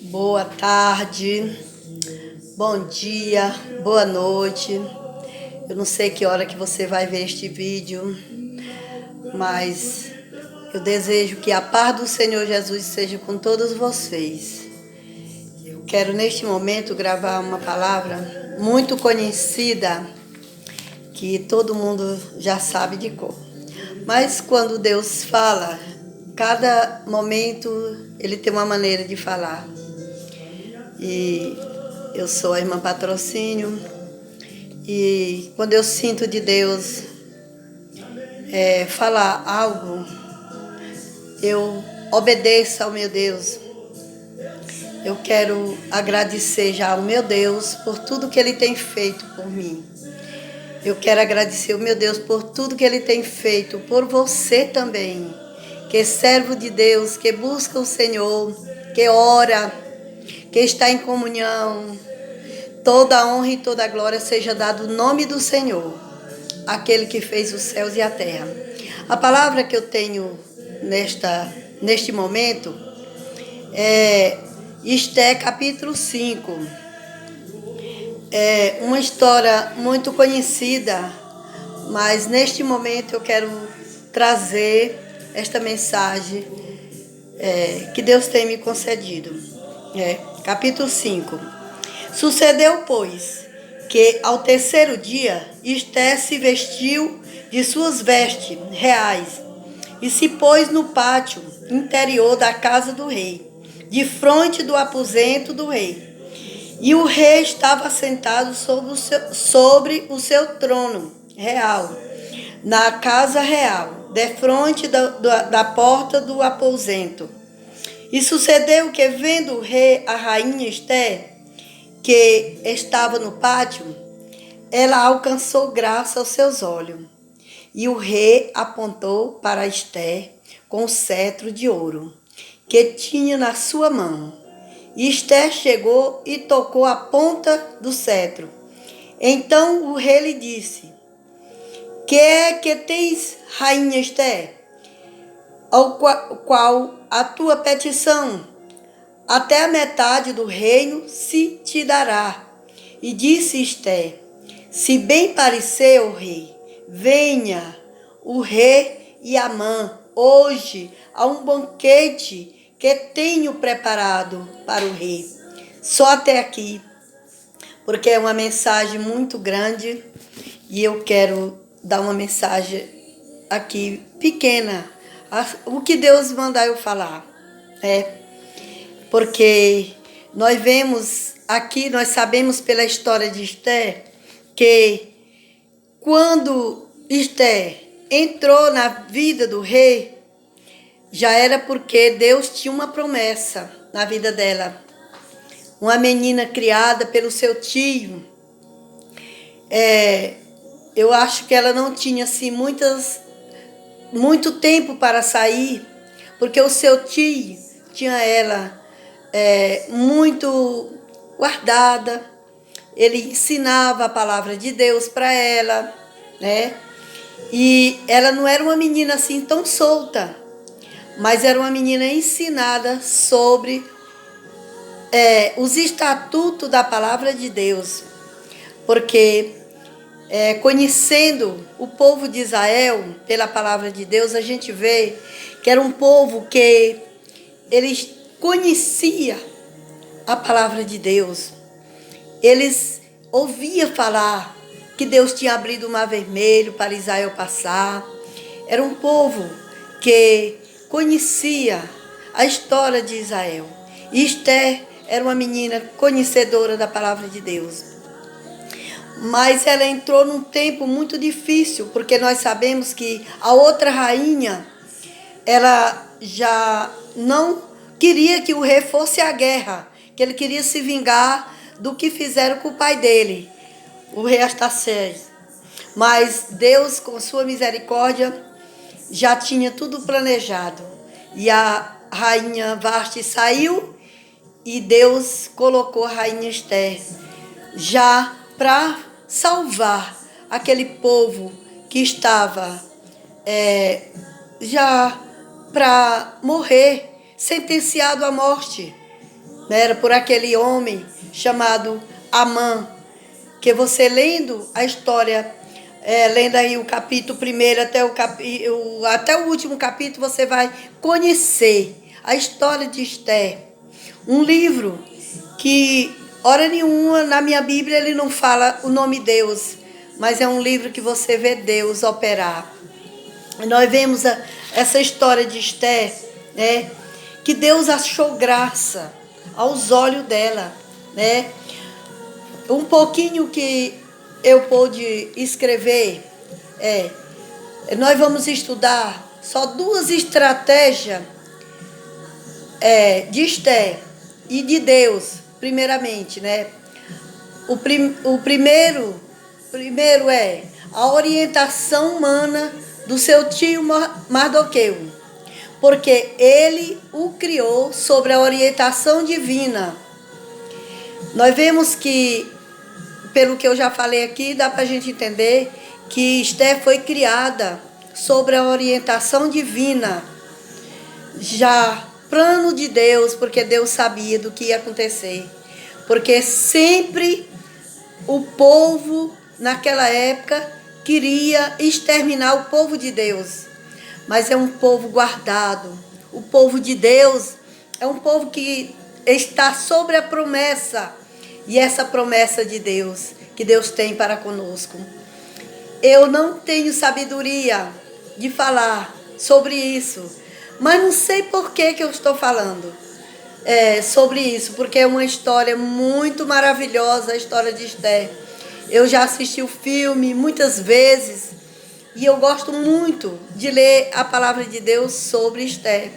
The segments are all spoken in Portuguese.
Boa tarde, bom dia, boa noite. Eu não sei que hora que você vai ver este vídeo, mas eu desejo que a paz do Senhor Jesus seja com todos vocês. Eu quero neste momento gravar uma palavra muito conhecida, que todo mundo já sabe de cor. Mas quando Deus fala, cada momento Ele tem uma maneira de falar. E eu sou a irmã Patrocínio, e quando eu sinto de Deus falar algo, eu obedeço ao meu Deus. Eu quero agradecer já ao meu Deus por tudo que Ele tem feito por mim. Eu quero agradecer ao meu Deus por tudo que Ele tem feito por você também, que é servo de Deus, que busca o Senhor, que ora, que está em comunhão. Toda a honra e toda a glória seja dado no nome do Senhor, aquele que fez os céus e a terra. A palavra que eu tenho neste momento é Esté capítulo 5. É uma história muito conhecida, mas neste momento eu quero trazer esta mensagem que Deus tem me concedido. Capítulo 5. Sucedeu, pois, que ao terceiro dia Esté se vestiu de suas vestes reais e se pôs no pátio interior da casa do rei, de frente do aposento do rei. E o rei estava sentado sobre o seu trono real, na casa real, defronte da porta do aposento. E sucedeu que, vendo o rei a rainha Esté, que estava no pátio, ela alcançou graça aos seus olhos. E o rei apontou para Esté com o cetro de ouro que tinha na sua mão. E Esté chegou e tocou a ponta do cetro. Então o rei lhe disse: Que é que tens, rainha Esté? Ao qual a tua petição? Até a metade do reino se te dará. E disse Esté: Se bem parecer, ó rei, venha o rei e Amã hoje a um banquete que tenho preparado para o rei. Só até aqui, porque é uma mensagem muito grande e eu quero dar uma mensagem aqui pequena, o que Deus mandar eu falar. Porque nós vemos aqui, nós sabemos pela história de Esté, que quando Esté entrou na vida do rei, já era porque Deus tinha uma promessa na vida dela. Uma menina criada pelo seu tio. Eu acho que ela não tinha assim muito tempo para sair, porque o seu tio tinha ela muito guardada. Ele ensinava a palavra de Deus para ela, né? E ela não era uma menina assim tão solta, mas era uma menina ensinada sobre os estatutos da palavra de Deus. Porque conhecendo o povo de Israel pela palavra de Deus, a gente vê que era um povo que eles conhecia a palavra de Deus. Eles ouviam falar que Deus tinha abrido o mar vermelho para Israel passar. Era um povo que conhecia a história de Israel. E Esté era uma menina conhecedora da palavra de Deus. Mas ela entrou num tempo muito difícil, porque nós sabemos que a outra rainha, ela já não queria que o rei fosse à guerra, que ele queria se vingar do que fizeram com o pai dele, o rei Artaxerxes. Mas Deus, com sua misericórdia, já tinha tudo planejado. E a rainha Vasti saiu e Deus colocou a rainha Esté já para salvar aquele povo que estava já para morrer sentenciado à morte. Era por aquele homem chamado Amã, que você lendo a história, lendo aí o capítulo 1 até o último capítulo, você vai conhecer a história de Esther. Um livro que, hora nenhuma, na minha Bíblia, ele não fala o nome Deus, mas é um livro que você vê Deus operar. E nós vemos essa história de Esther, né? Que Deus achou graça aos olhos dela, né? Um pouquinho que eu pude escrever nós vamos estudar só 2 estratégias de Esther e de Deus, primeiramente, né? O primeiro é a orientação humana do seu tio Mardoqueu, porque ele o criou sobre a orientação divina. Nós vemos que, pelo que eu já falei aqui, dá para a gente entender que Esther foi criada sobre a orientação divina, já plano de Deus, porque Deus sabia do que ia acontecer. Porque sempre o povo, naquela época, queria exterminar o povo de Deus. Mas é um povo guardado. O povo de Deus é um povo que está sobre a promessa. E essa promessa de Deus, que Deus tem para conosco. Eu não tenho sabedoria de falar sobre isso, mas não sei por que eu estou falando sobre isso, porque é uma história muito maravilhosa, a história de Esther. Eu já assisti o filme muitas vezes e eu gosto muito de ler a palavra de Deus sobre Esther,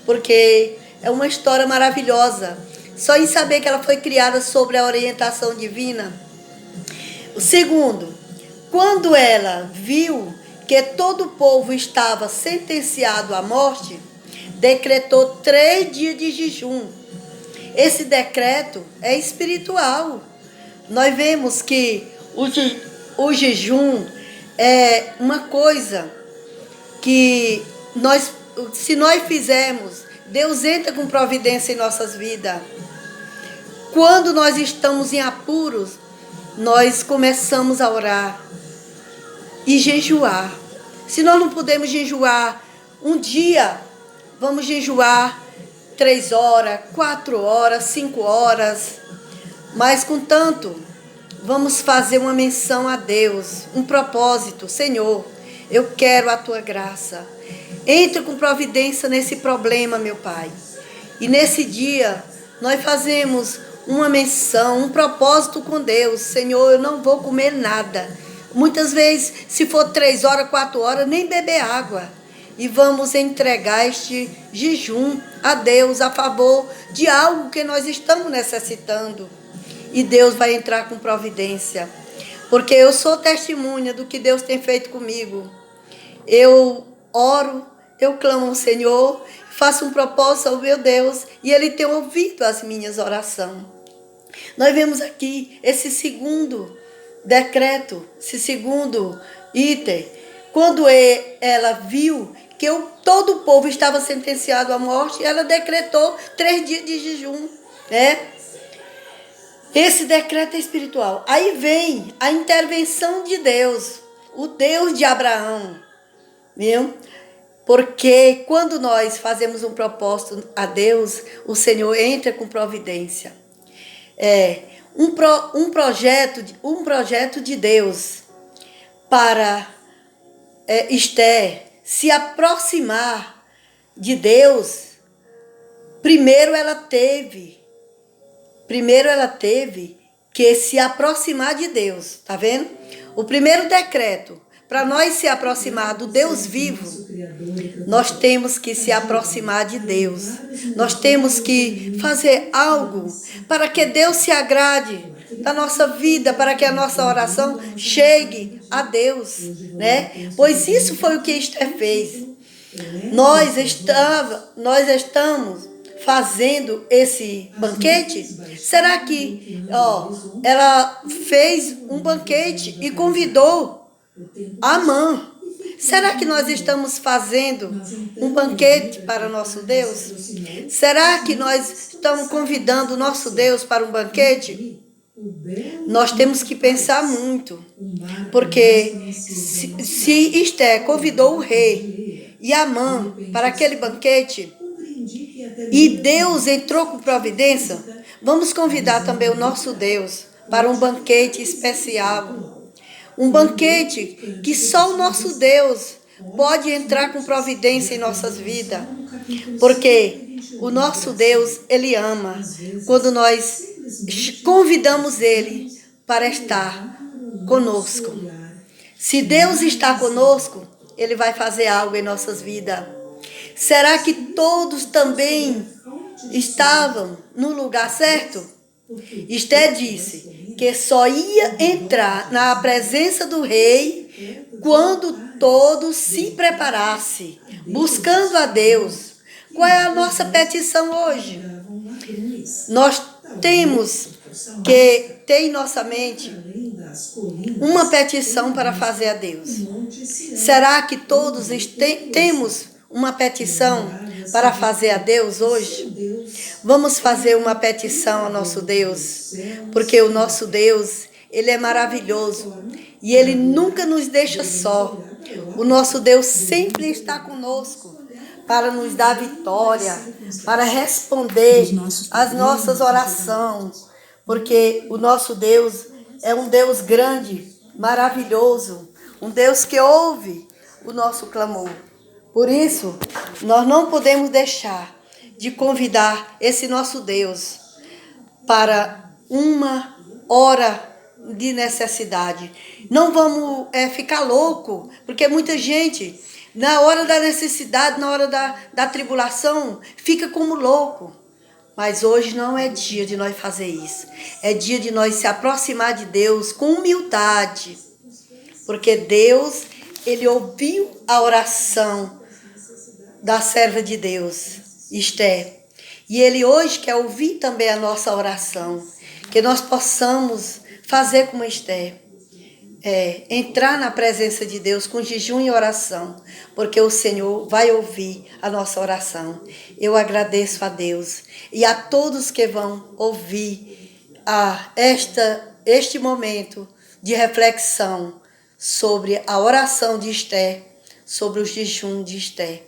porque é uma história maravilhosa. Só em saber que ela foi criada sobre a orientação divina. O segundo, quando ela viu que todo o povo estava sentenciado à morte, decretou 3 dias de jejum. Esse decreto é espiritual. Nós vemos que o jejum é uma coisa que se nós fizermos, Deus entra com providência em nossas vidas. Quando nós estamos em apuros, nós começamos a orar e jejuar. Se nós não podemos jejuar um dia, vamos jejuar 3 horas, 4 horas, 5 horas. Mas, contanto, vamos fazer uma menção a Deus, um propósito. Senhor, eu quero a tua graça. Entra com providência nesse problema, meu Pai. E nesse dia, nós fazemos uma menção, um propósito com Deus. Senhor, eu não vou comer nada. Muitas vezes, se for 3 horas, 4 horas, nem beber água. E vamos entregar este jejum a Deus a favor de algo que nós estamos necessitando. E Deus vai entrar com providência. Porque eu sou testemunha do que Deus tem feito comigo. Eu oro, eu clamo ao Senhor, faço um propósito ao meu Deus e Ele tem ouvido as minhas orações. Nós vemos aqui esse segundo decreto, esse segundo item. Quando ela viu que todo o povo estava sentenciado à morte, ela decretou 3 dias de jejum, né? Esse decreto é espiritual. Aí vem a intervenção de Deus, o Deus de Abraão, viu? Porque quando nós fazemos um propósito a Deus, o Senhor entra com providência. Um projeto de Deus para Esther se aproximar de Deus. Primeiro ela teve que se aproximar de Deus, tá vendo? O primeiro decreto, para nós se aproximar do Deus vivo, nós temos que se aproximar de Deus. Nós temos que fazer algo para que Deus se agrade da nossa vida, para que a nossa oração chegue a Deus, né? Pois isso foi o que Esther fez. Nós estamos fazendo esse banquete? Será que ela fez um banquete e convidou Amã? Será que nós estamos fazendo um banquete para o nosso Deus? Será que nós estamos convidando o nosso Deus para um banquete? Nós temos que pensar muito, porque se Esté convidou o rei e Amã para aquele banquete, e Deus entrou com providência, vamos convidar também o nosso Deus para um banquete especial. Um banquete que só o nosso Deus pode entrar com providência em nossas vidas. Porque o nosso Deus, Ele ama quando nós convidamos Ele para estar conosco. Se Deus está conosco, Ele vai fazer algo em nossas vidas. Será que todos também estavam no lugar certo? Esté disse que só ia entrar na presença do rei quando todos se preparassem, buscando a Deus. Qual é a nossa petição hoje? Nós temos que ter em nossa mente uma petição para fazer a Deus. Será que todos temos uma petição para fazer a Deus hoje? Vamos fazer uma petição ao nosso Deus, porque o nosso Deus, Ele é maravilhoso e Ele nunca nos deixa só. O nosso Deus sempre está conosco para nos dar vitória, para responder às nossas orações, porque o nosso Deus é um Deus grande, maravilhoso, um Deus que ouve o nosso clamor. Por isso, nós não podemos deixar de convidar esse nosso Deus para uma hora de necessidade. Não vamos ficar louco, porque muita gente, na hora da necessidade, na hora da tribulação, fica como louco. Mas hoje não é dia de nós fazer isso. É dia de nós se aproximar de Deus com humildade. Porque Deus, Ele ouviu a oração da serva de Deus, Esté. E Ele hoje quer ouvir também a nossa oração. Que nós possamos fazer como Esté. Entrar na presença de Deus com jejum e oração, porque o Senhor vai ouvir a nossa oração. Eu agradeço a Deus e a todos que vão ouvir este momento de reflexão sobre a oração de Esté, sobre o jejum de Esté.